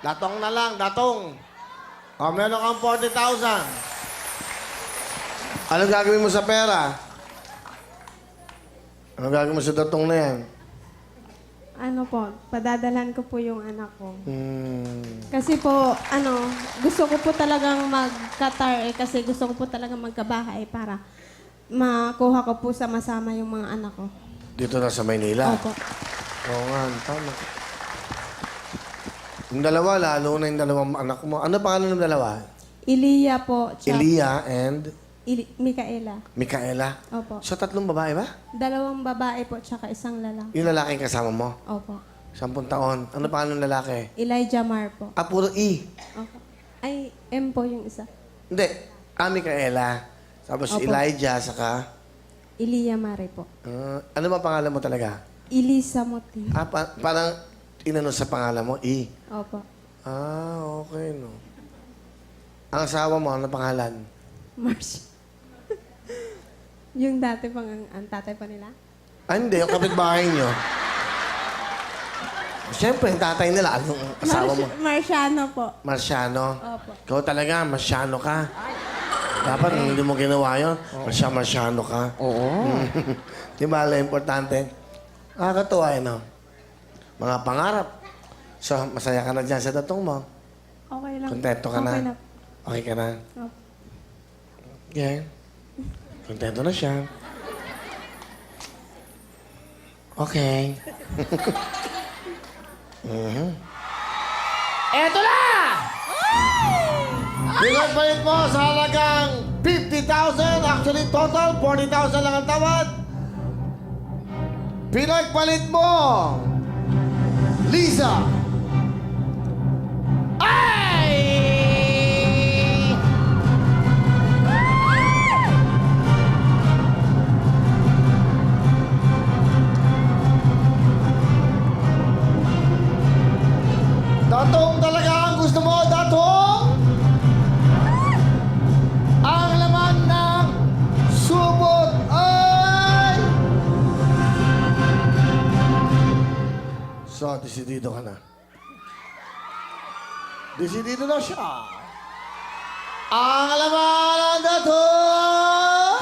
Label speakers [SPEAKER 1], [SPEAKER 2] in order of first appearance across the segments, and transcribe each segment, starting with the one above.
[SPEAKER 1] Datong na lang, datong. O, meron kang 40,000. Ano gagawin mo sa pera? Ano gagawin mo sa datong na yan?
[SPEAKER 2] Ano po, padadalhan ko po yung anak ko.
[SPEAKER 1] Hmm.
[SPEAKER 2] Kasi po, gusto ko po talagang mag-Qatar kasi gusto ko po talagang magkabahay para makuha ko po sama-sama yung mga anak ko.
[SPEAKER 1] Dito na sa Maynila?
[SPEAKER 2] Opo.
[SPEAKER 1] Oo nga, tama. Yung dalawa, lalo na yung dalawang anak mo. Ano pangalan ng dalawa?
[SPEAKER 2] Ilia po, tsaka
[SPEAKER 1] Elia and
[SPEAKER 2] Micaela.
[SPEAKER 1] Micaela.
[SPEAKER 2] Opo.
[SPEAKER 1] So, tatlong babae ba?
[SPEAKER 2] 2 babae po, tsaka 1 lalaki.
[SPEAKER 1] Yung lalaki kasama mo?
[SPEAKER 2] Opo.
[SPEAKER 1] 10 taon. Ano pangalan ng lalaki?
[SPEAKER 2] Elijah Mar po.
[SPEAKER 1] Ah, puro E.
[SPEAKER 2] Opo. Ay, M po yung isa.
[SPEAKER 1] Hindi. Ah, Micaela. Tapos
[SPEAKER 2] Opo.
[SPEAKER 1] Elijah, saka...
[SPEAKER 2] Ilia Mare po.
[SPEAKER 1] ano ba pangalan mo talaga?
[SPEAKER 2] Elisa Moti.
[SPEAKER 1] Ah, parang inano sa pangalan mo, E.
[SPEAKER 2] Opo.
[SPEAKER 1] Ah, okay, no. Ang asawa mo, ano pangalan?
[SPEAKER 2] Marcia. Yung dati pang ang tatay pa nila?
[SPEAKER 1] Ah, hindi. Yung kapitbahay nyo. Siyempre, yung tatay nila, anong asawa mo?
[SPEAKER 2] Marciano po.
[SPEAKER 1] Marciano.
[SPEAKER 2] Opo.
[SPEAKER 1] Ikaw talaga, Marciano ka. Dapat, hindi mo ginawa yun. Marciano ka.
[SPEAKER 3] Oo.
[SPEAKER 1] Di ba, importante? Nakakatuwa yun, no? Mga pangarap. So, masaya ka na dyan sa datong mo.
[SPEAKER 2] Okay lang.
[SPEAKER 1] Kontento ka na?
[SPEAKER 2] Okay na.
[SPEAKER 1] Okay ka na?
[SPEAKER 2] Opo.
[SPEAKER 1] Yeah. Kontento na siya. Okay.
[SPEAKER 3] Eto na!
[SPEAKER 1] Pinagpalit mo sa halagang 50,000. Actually, total 40,000 lang ang tawad. Pinagpalit mo, Lisa.
[SPEAKER 3] Ay!
[SPEAKER 1] Datong talaga ang gusto mo, Datong? Ang laman ng subot ay... So, desidido ka na. Desidido na siya. Ang laman ng Datong...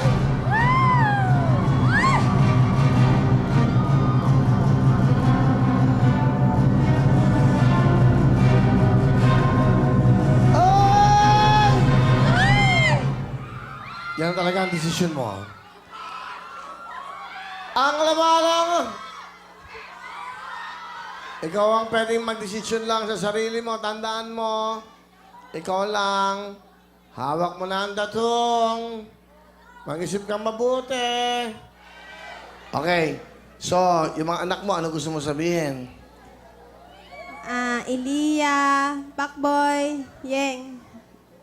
[SPEAKER 1] Yan talaga ang desisyon mo. Ang lamanang... Ikaw ang pwedeng magdesisyon lang sa sarili mo. Tandaan mo. Ikaw lang. Hawak mo na ang datong. Mag-isip kang mabuti. Okay. So, yung mga anak mo, ano gusto mo sabihin?
[SPEAKER 2] Elia, Pakboy, Yeng.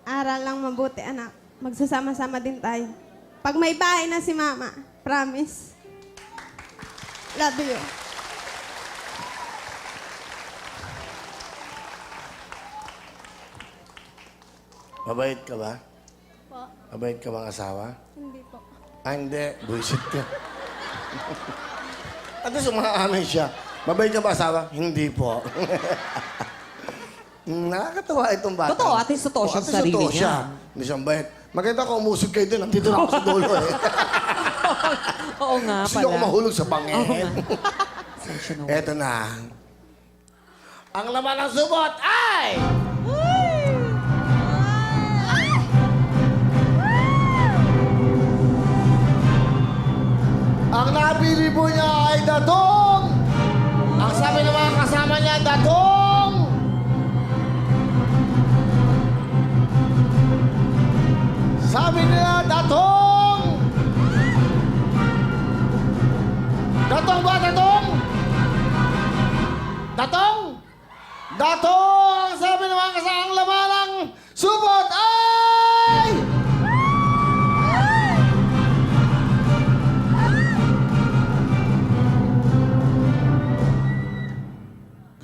[SPEAKER 2] Aral lang mabuti, anak. Magsasama-sama din tayo. Pag may bahay na si Mama, promise. Love you.
[SPEAKER 1] Mabait ka ba?
[SPEAKER 2] Po.
[SPEAKER 1] Mabait ka bang asawa?
[SPEAKER 2] Hindi po.
[SPEAKER 1] Ah, hindi. Buisit ka. At least umaamin siya. Mabait ka ba asawa? Hindi po. Nakakatawa itong bata.
[SPEAKER 3] Totoo, at least totoo siya sa sarili
[SPEAKER 1] totoo
[SPEAKER 3] niya.
[SPEAKER 1] siya. Hindi siya mabait. Maganda ko umusog kayo din. Nandito na ako sa dulo eh.
[SPEAKER 3] Oo nga
[SPEAKER 1] Gusto ko
[SPEAKER 3] pala.
[SPEAKER 1] mahulog sa bangin.
[SPEAKER 3] Sensational.
[SPEAKER 1] Eto na. Ang laman ng subot ay... Ang napili po niya ay Datong! Ang sabi ng mga kasama niya, Datong! Sabi nila, Datong! Datong ba, Datong? Datong? Datong! Sabi ng mga kasama, ang laman ng subot ay...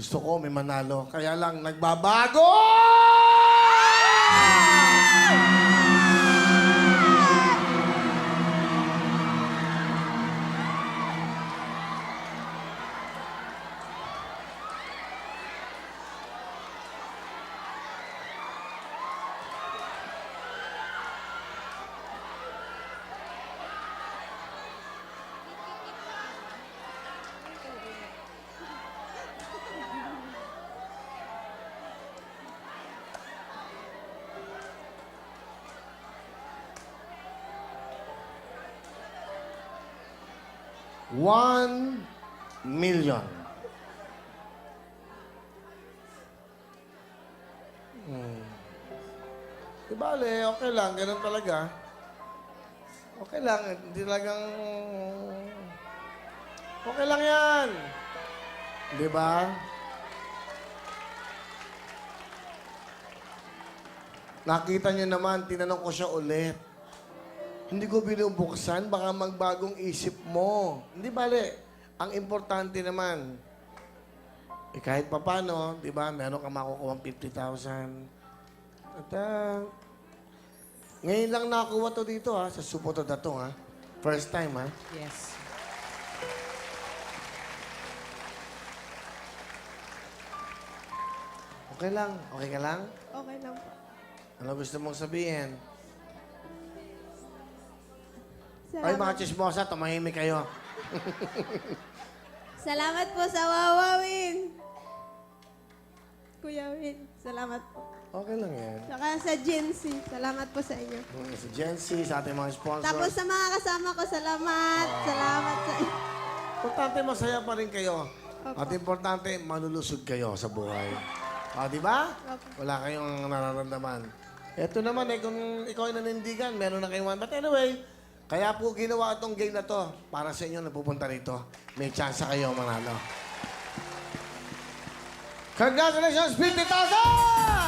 [SPEAKER 1] Gusto ko may manalo. Kaya lang, nagbabago! 1 million. Di bale, okay lang. Ganun talaga. Okay lang. Hindi talagang... Okay lang yan. Di ba? Nakita niyo naman, tinanong ko siya ulit. Hindi ko binubuksan, baka magbagong isip mo. Hindi bale. Ang importante naman, kahit papano, di ba, meron ka makukuha 50,000. At ngayon lang nakuha to dito, sa Supoto Datong, ha? First time, ha?
[SPEAKER 3] Yes.
[SPEAKER 1] Okay lang. Okay ka lang?
[SPEAKER 2] Okay lang po.
[SPEAKER 1] Ano gusto mong sabihin?
[SPEAKER 2] Salamat,
[SPEAKER 1] Ay, mga chismosa, tumahimik kayo.
[SPEAKER 2] salamat po sa Wawawin. Kuya Win, salamat po.
[SPEAKER 1] Okay lang yan.
[SPEAKER 2] Saka sa Gency, salamat po sa inyo.
[SPEAKER 1] Sa Jency, sa ating mga sponsors.
[SPEAKER 2] Tapos sa mga kasama ko, salamat. Salamat sa inyo.
[SPEAKER 1] Importante, masaya pa rin kayo.
[SPEAKER 2] Opo.
[SPEAKER 1] At importante, malulusog kayo sa buhay. Di ba?
[SPEAKER 2] Opo.
[SPEAKER 1] Wala kayong nararamdaman. Ito naman, kung ikaw ay nanindigan, meron na kayong one. But anyway, kaya po ginawa itong game na to para sa inyo na pupunta rito. May chance kayo manalo. Congratulations, 50,000!